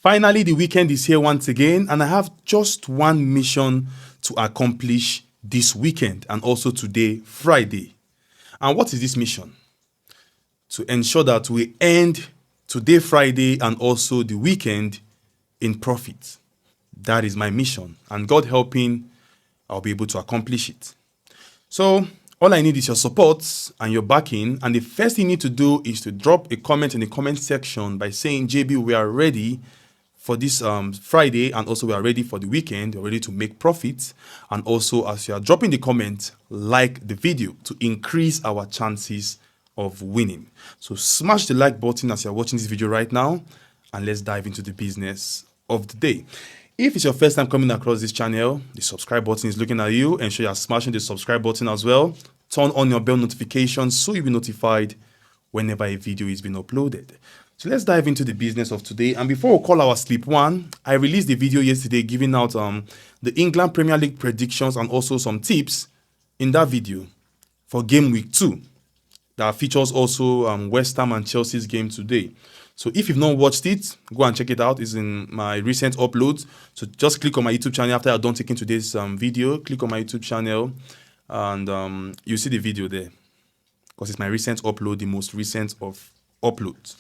Finally, the weekend is here once again, and I have just one mission to accomplish this weekend and also today, Friday. And what is this mission? To ensure that we end today, Friday, and also the weekend in profit. That is my mission, and God helping, I'll be able to accomplish it. So, all I need is your support and your backing, and the first thing you need to do is to drop a comment in the comment section by saying, JB, we are ready for this Friday, and also we are ready for the weekend. We're ready to make profits. And also, as you are dropping the comment, like the video to increase our chances of winning. So smash the like button as you're watching this video right now, and let's dive into the business of the day. If it's your first time coming across this channel, the subscribe button is looking at you. Ensure you're smashing the subscribe button as well. Turn on your bell notifications so you'll be notified whenever a video is being uploaded. So let's dive into the business of today. And before we call our sleep one, I released the video yesterday giving out the England Premier League predictions and also some tips in that video for game week 2. That features also West Ham and Chelsea's game today. So if you've not watched it, go and check it out. It's in my recent uploads. So just click on my YouTube channel after you're done taking today's video. Click on my YouTube channel and you'll see the video there. Because it's my recent upload, the most recent of uploads.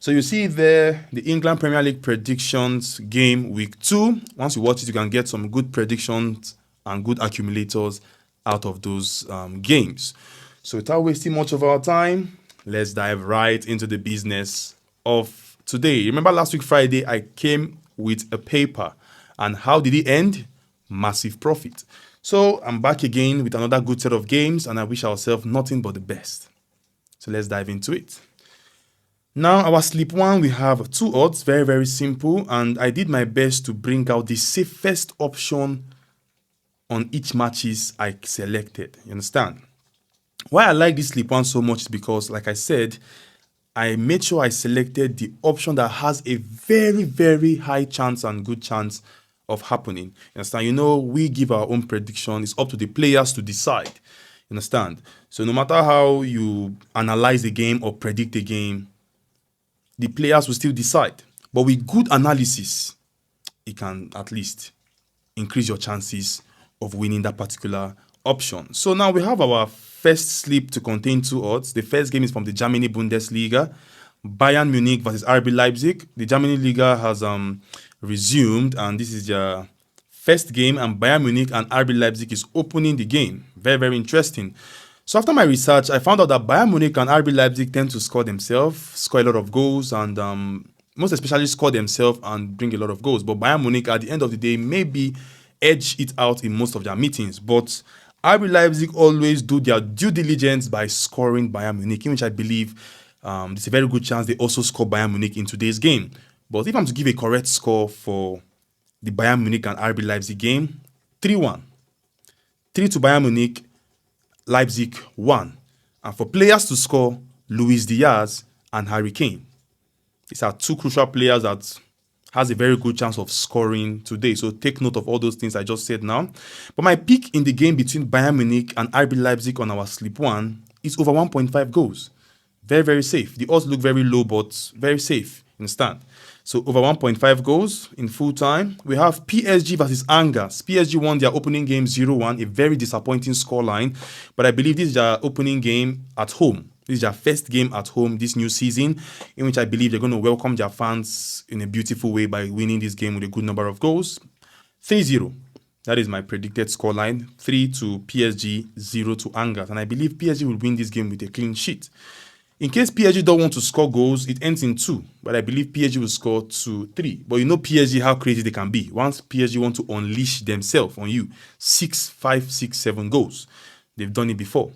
So you see there, the England Premier League predictions game week 2. Once you watch it, you can get some good predictions and good accumulators out of those games. So without wasting much of our time, let's dive right into the business of today. Remember last week Friday, I came with a paper. And how did it end? Massive profit. So I'm back again with another good set of games, and I wish ourselves nothing but the best. So let's dive into it. Now, our sleep one, we have 2 odds, very, very simple. And I did my best to bring out the safest option on each matches I selected. You understand? Why I like this sleep one so much is because, like I said, I made sure I selected the option that has a very, very high chance and good chance of happening. You understand? You know, we give our own prediction. It's up to the players to decide. You understand? So no matter how you analyze the game or predict the game, the players will still decide. But with good analysis, it can at least increase your chances of winning that particular option. So now we have our first sleep to contain 2 odds. The first game is from the Germany Bundesliga, Bayern Munich versus RB Leipzig. The Germany Liga has resumed, and this is their first game, and Bayern Munich and RB Leipzig is opening the game. Very, very interesting. So after my research, I found out that Bayern Munich and RB Leipzig tend to score themselves, score a lot of goals, and most especially score themselves and bring a lot of goals. But Bayern Munich, at the end of the day, maybe edge it out in most of their meetings. But RB Leipzig always do their due diligence by scoring Bayern Munich, in which I believe there's a very good chance they also score Bayern Munich in today's game. But if I'm to give a correct score for the Bayern Munich and RB Leipzig game, 3-1. 3 to Bayern Munich, Leipzig 1. And for players to score, Luis Diaz and Harry Kane. These are 2 crucial players that has a very good chance of scoring today. So take note of all those things I just said now. But my pick in the game between Bayern Munich and RB Leipzig on our sleep one is over 1.5 goals. Very, very safe. The odds look very low, but very safe. Understand? So over 1.5 goals in full time. We have PSG versus Angers. PSG won their opening game 0-1, a very disappointing scoreline. But I believe this is their opening game at home. This is their first game at home this new season, in which I believe they're going to welcome their fans in a beautiful way by winning this game with a good number of goals. 3-0. That is my predicted scoreline. 3 to PSG, 0 to Angers. And I believe PSG will win this game with a clean sheet. In case PSG don't want to score goals, it ends in 2. But I believe PSG will score 2-3. But you know PSG, how crazy they can be. Once PSG want to unleash themselves on you, 6, 5, 6, 7 goals. They've done it before.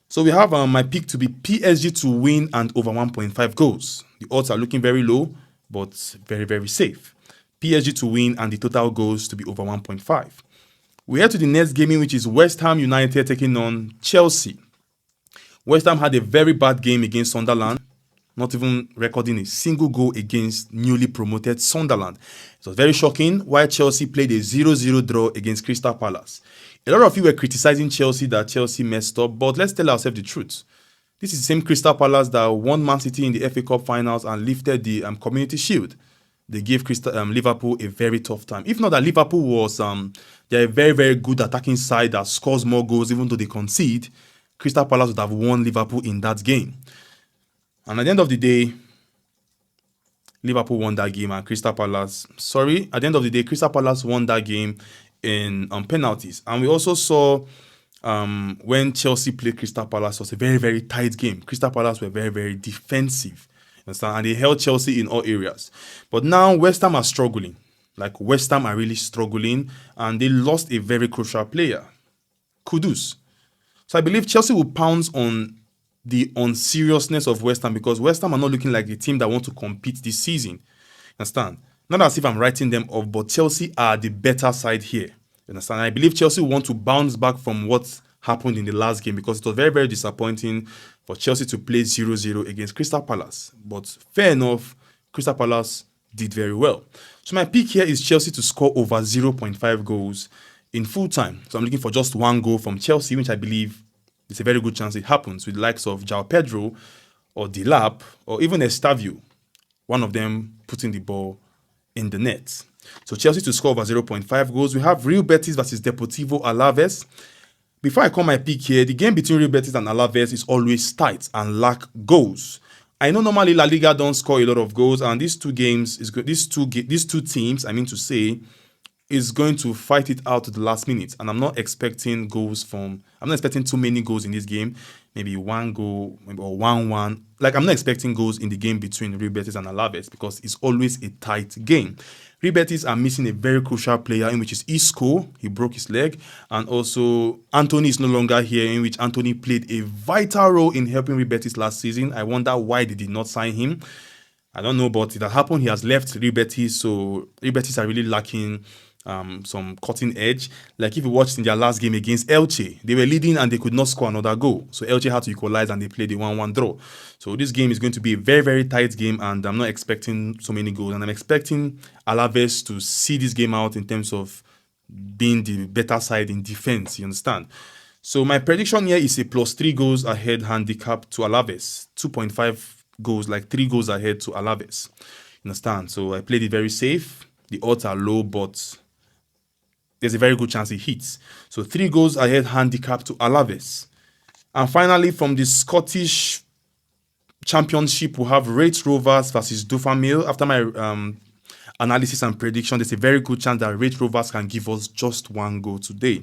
So we have my pick to be PSG to win and over 1.5 goals. The odds are looking very low, but very, very safe. PSG to win and the total goals to be over 1.5. We head to the next game, which is West Ham United taking on Chelsea. West Ham had a very bad game against Sunderland, not even recording a single goal against newly promoted Sunderland. It was very shocking why Chelsea played a 0-0 draw against Crystal Palace. A lot of you were criticizing Chelsea that Chelsea messed up, but let's tell ourselves the truth. This is the same Crystal Palace that won Man City in the FA Cup finals and lifted the Community Shield. they gave Liverpool a very tough time. If not that Liverpool was they're a very, very good attacking side that scores more goals even though they concede, Crystal Palace would have won Liverpool in that game. And at the end of the day, Liverpool won that game and Crystal Palace, at the end of the day, Crystal Palace won that game in penalties. And we also saw when Chelsea played Crystal Palace, it was a very, very tight game. Crystal Palace were very, very defensive. Understand? And they held Chelsea in all areas. But now West Ham are struggling. Like West Ham are really struggling and they lost a very crucial player, Kudus. So I believe Chelsea will pounce on the unseriousness of West Ham because West Ham are not looking like a team that want to compete this season. Understand? Not as if I'm writing them off, but Chelsea are the better side here. Understand? I believe Chelsea want to bounce back from what happened in the last game because it was very, very disappointing for Chelsea to play 0-0 against Crystal Palace. But fair enough, Crystal Palace did very well. So my pick here is Chelsea to score over 0.5 goals in full time. So I'm looking for just one goal from Chelsea, which I believe it's a very good chance it happens with the likes of João Pedro or Delap or even Estavio, one of them putting the ball in the net. So Chelsea to score over 0.5 goals. We have Real Betis versus Deportivo Alaves. Before I call my pick here, the game between Real Betis and Alaves is always tight and lack goals. I know normally La Liga don't score a lot of goals, and these two teams, is going to fight it out to the last minute. And I'm not expecting too many goals in this game. Maybe one goal, or 1-1. Like, I'm not expecting goals in the game between Real Betis and Alaves because it's always a tight game. Real Betis are missing a very crucial player in which is Isco. He broke his leg. And also, Anthony is no longer here, in which Anthony played a vital role in helping Real Betis last season. I wonder why they did not sign him. I don't know, but it has happened. He has left Real Betis, so Real Betis are really lacking some cutting edge. Like if you watched in their last game against Elche, they were leading and they could not score another goal. So Elche had to equalize and they played the 1-1 draw. So this game is going to be a very, very tight game and I'm not expecting so many goals. And I'm expecting Alaves to see this game out in terms of being the better side in defense, you understand? So my prediction here is a +3 goals ahead handicap to Alaves. 2.5 goals, like 3 goals ahead to Alaves. You understand? So I played it very safe. The odds are low, but there's a very good chance it hits. So 3 goals ahead handicap to Alaves. And finally, from the Scottish Championship, we have Raith Rovers versus Dunfermline. After my analysis and prediction, there's a very good chance that Raith Rovers can give us just 1 goal today.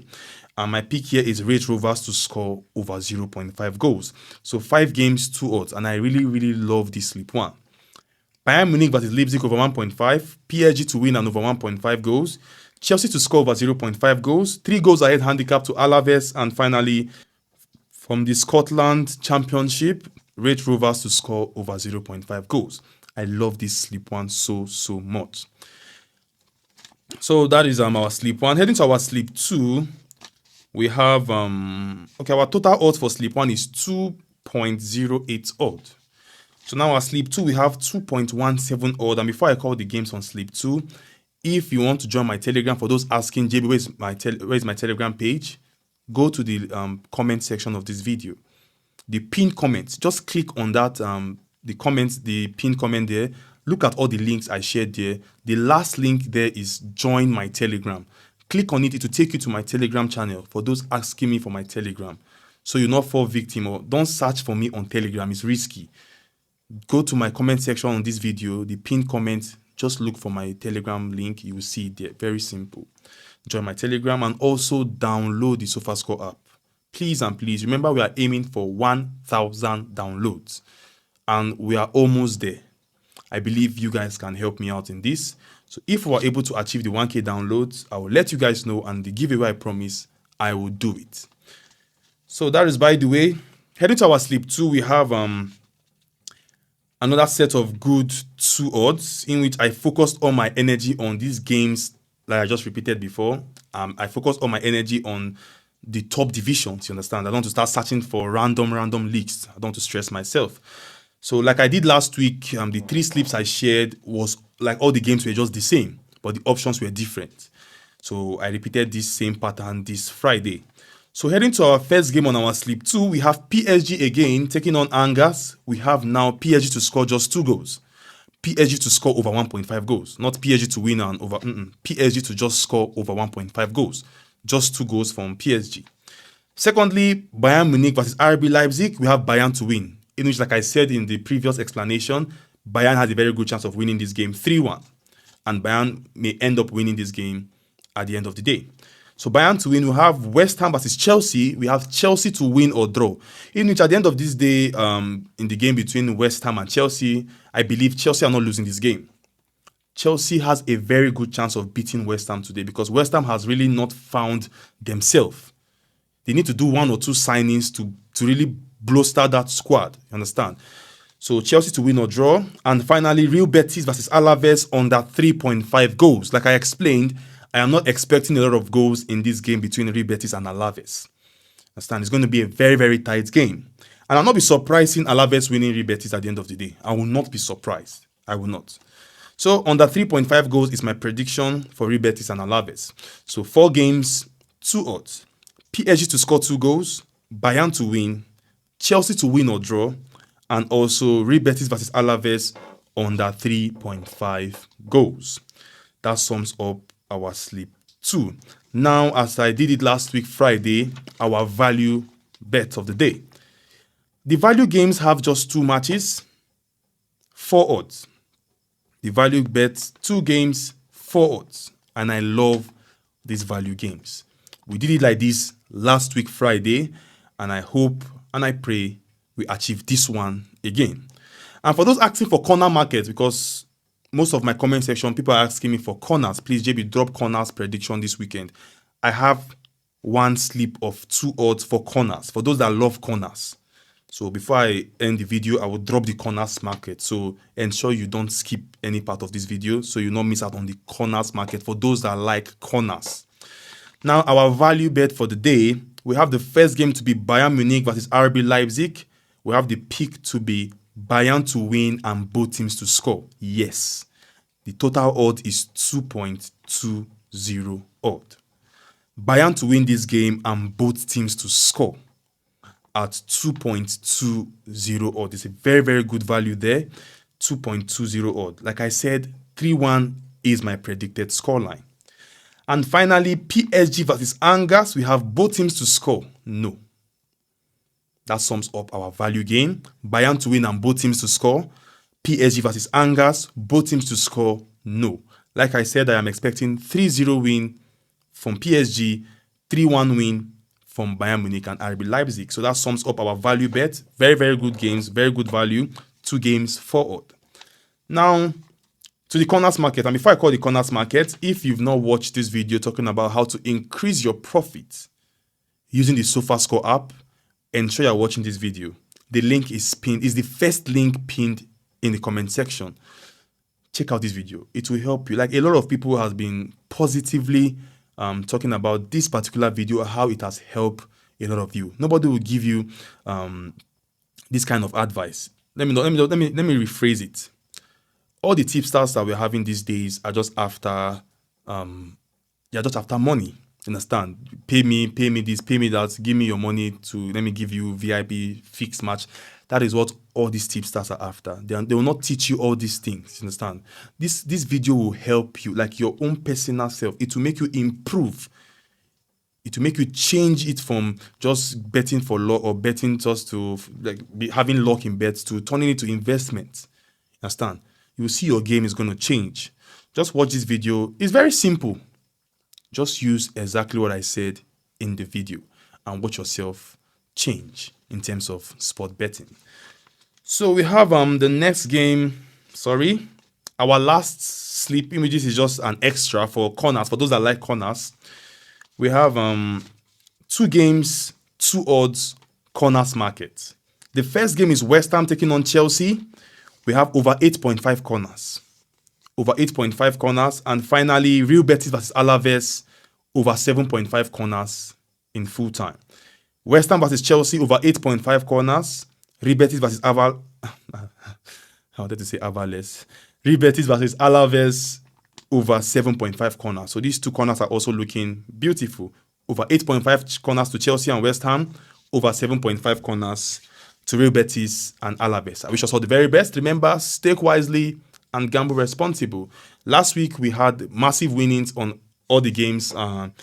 And my pick here is Raith Rovers to score over 0.5 goals. So 5 games, 2 odds. And I really, really love this sleep one. Bayern Munich versus Leipzig over 1.5. PSG to win and over 1.5 goals. Chelsea to score over 0.5 goals. 3 goals ahead handicap to Alaves. And finally, from the Scotland Championship, Raith Rovers to score over 0.5 goals. I love this sleep one so, so much. So that is our sleep one. Heading to our sleep two, we have, our total odds for sleep one is 2.08 odd. So now our sleep 2, we have 2.17 odd. And before I call the games on sleep 2, if you want to join my Telegram, for those asking, JB, where is my Telegram page? Go to the comment section of this video. The pinned comments, just click on that, the pinned comment there. Look at all the links I shared there. The last link there is join my Telegram. Click on it, it will take you to my Telegram channel for those asking me for my Telegram. So you'll not fall victim or don't search for me on Telegram, it's risky. Go to my comment section on this video, the pinned comment, just look for my Telegram link, you will see it there. Very simple. Join my Telegram and also download the SofaScore app. Please and please, remember we are aiming for 1,000 downloads and we are almost there. I believe you guys can help me out in this. So if we are able to achieve the 1K downloads, I will let you guys know, and the giveaway I promise, I will do it. So that is by the way. Heading to our sleep 2, we have another set of good 2 odds in which I focused all my energy on these games like I just repeated before. I focused all my energy on the top divisions, you understand? I don't want to start searching for random leagues. I don't want to stress myself. So like I did last week, the 3 slips I shared was like all the games were just the same, but the options were different. So I repeated this same pattern this Friday. So heading to our first game on our sleep 2, we have PSG again taking on Angers. We have now PSG to score just 2 goals. PSG to score over 1.5 goals, not PSG to win and over. PSG to just score over 1.5 goals, just 2 goals from PSG. Secondly, Bayern Munich versus RB Leipzig, we have Bayern to win, in which, like I said in the previous explanation, Bayern has a very good chance of winning this game 3-1, and Bayern may end up winning this game at the end of the day. So Bayern to win, we have West Ham versus Chelsea. We have Chelsea to win or draw. In which at the end of this day, in the game between West Ham and Chelsea, I believe Chelsea are not losing this game. Chelsea has a very good chance of beating West Ham today because West Ham has really not found themselves. They need to do 1 or 2 signings to really bolster that squad. You understand? So Chelsea to win or draw. And finally, Real Betis versus Alaves under 3.5 goals. Like I explained, I am not expecting a lot of goals in this game between Real Betis and Alaves. Understand? It's going to be a very, very tight game. And I'll not be surprised in Alaves winning Real Betis at the end of the day. I will not be surprised. I will not. So under 3.5 goals is my prediction for Real Betis and Alaves. So 4 games, 2 odds. PSG to score 2 goals, Bayern to win, Chelsea to win or draw, and also Real Betis versus Alaves under 3.5 goals. That sums up our sleep 2. Now, as I did it last week, Friday, our value bet of the day. The value games have just 2 matches, 4 odds. The value bet 2 games, 4 odds. And I love these value games. We did it like this last week, Friday, and I hope and I pray we achieve this one again. And for those asking for corner markets, because most of my comment section, people are asking me for corners. Please, JB, drop corners prediction this weekend. I have 1 slip of 2 odds for corners, for those that love corners. So before I end the video, I will drop the corners market. So ensure you don't skip any part of this video so you not miss out on the corners market for those that like corners. Now, our value bet for the day, we have the first game to be Bayern Munich versus RB Leipzig. We have the pick to be Bayern to win and both teams to score. Yes. The total odd is 2.20 odd. Bayern to win this game and both teams to score at 2.20 odd. It's a very, very good value there. 2.20 odd. Like I said, 3-1 is my predicted scoreline. And finally, PSG versus Angers. We have both teams to score. No. That sums up our value game. Bayern to win and both teams to score. PSG versus Angers. Both teams to score. No. Like I said, I am expecting 3-0 win from PSG. 3-1 win from Bayern Munich and RB Leipzig. So that sums up our value bet. Very, very good games. Very good value. 2 games, 4 odd. Now, to the corners market. And before I call the corners market, if you've not watched this video talking about how to increase your profit using the SofaScore app, ensure you're watching this video. The link is pinned. It's the first link pinned in the comment section. Check out this video. It will help you. Like a lot of people has been positively talking about this particular video, how it has helped a lot of you. Nobody will give you this kind of advice. Let me rephrase it. All the tipsters that we're having these days are just after money. Understand? Pay me this, pay me that, give me your money to let me give you VIP fixed match. That is what all these tipsters are after. They will not teach you all these things. Understand? This video will help you, like your own personal self. It will make you improve. It will make you change it from just betting for luck or betting just to having luck in bets to turning it to investment. Understand? You will see your game is going to change. Just watch this video. It's very simple. Just use exactly what I said in the video and watch yourself change in terms of sport betting. So we have the next game. Our last sleep images is just an extra for corners. For those that like corners, we have 2 games, 2 odds, corners market. The first game is West Ham taking on Chelsea. We have over 8.5 corners. Over 8.5 corners. And finally, Real Betis versus Alaves, over 7.5 corners in full time. West Ham versus Chelsea, over 8.5 corners. Real Betis versus Alaves. Real Betis versus Alaves, over 7.5 corners. So these 2 corners are also looking beautiful. Over 8.5 corners to Chelsea and West Ham, over 7.5 corners to Real Betis and Alaves. I wish us all the very best. Remember, stake wisely and gamble responsible. Last week, we had massive winnings on all the games on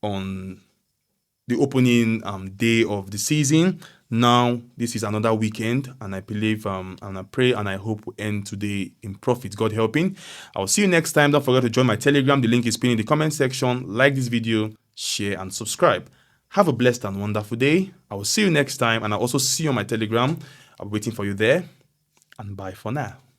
the opening day of the season. Now, this is another weekend, and I believe and I pray and I hope we end today in profit, God helping. I'll see you next time. Don't forget to join my Telegram. The link is pinned in the comment section. Like this video, share, and subscribe. Have a blessed and wonderful day. I will see you next time, and I'll also see you on my Telegram. I'll be waiting for you there, and bye for now.